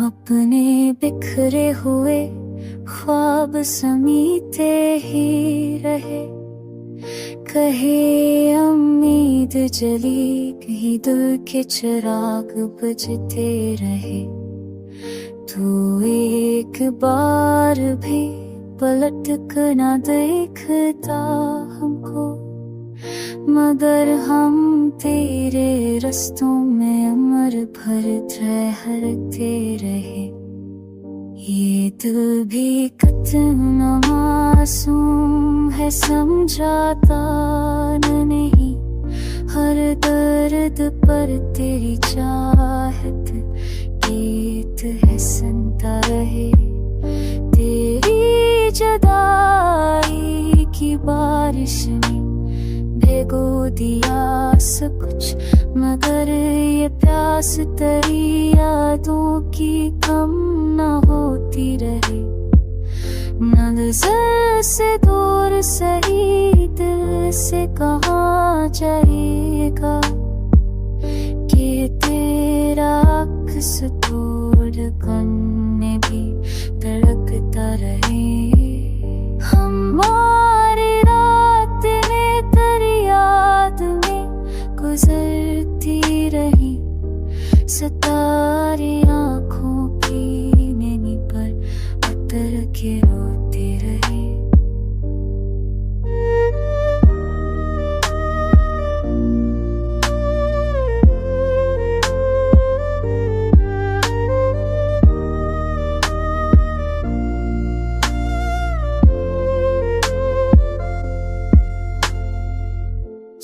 अपने बिखरे हुए ख्वाब समीते ही रहे। कहे उम्मीद जली कहीं दिल के चिराग बुझते रहे। तू एक बार भी पलट कर ना देखता हमको, मगर हम तेरे रस्तों में उम्र भर ठहरते रहे। ये दिल भी कितना मासूम है समझाता नहीं, हर दर्द पर तेरी चाहत गीत है सुनता रहे। तेरी जुदाई की बारिश ने भिगो दिया सब कुछ, मगर ये प्यास तेरी यादों की कम न होती रहे। नज़र से दूर सही दिल से कहाँ जाएगा, कि तेरा अक्स तोड़ करने भी तड़कता रहे। हमारी रात में तेरी याद में गुजरती रही, सितारे आँखों की नैनी पर उतर के रोते रहे।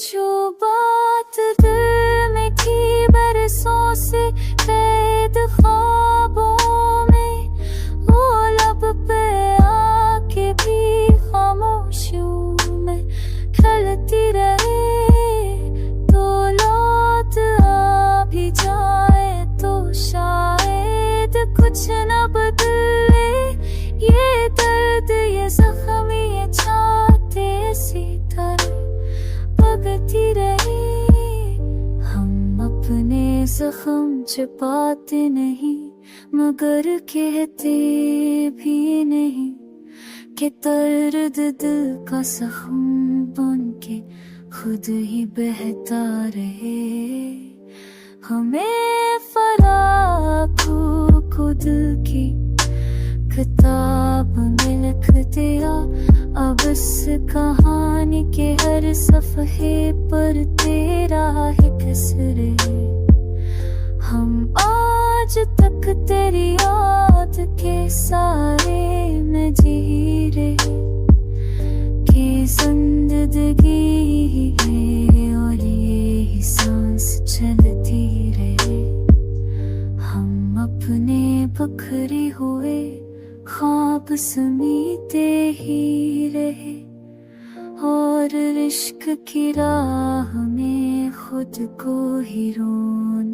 जो बात दिल में थी बरसों से कैद ख्वाबों में, वो लब पे आके भी खामोशियों में खलती रहे। तो लौट आ भी जाए तो शायद कुछ न बदले। ये दर्द ये जख्म ये चाहते सी तरह भगती रहे। हम अपने जख्म छिपाते नहीं, मगर कहते भी नहीं कि दर्द दिल का जख्म बन के खुद ही बहता रहे। हमें फराक़ों को दिल की किताब में लिख दिया। अब इस कहानी के हर सफ़हे पर तेरा ही किस्सा है। हम आज तक तेरी याद के सारे में जी रहे, कि जिंदगी है और ये ही सांस चलती रहे। हम अपने बिखरे हुए ख्वाब समीते ही रहे, और इश्क की राह में खुद को ही रोन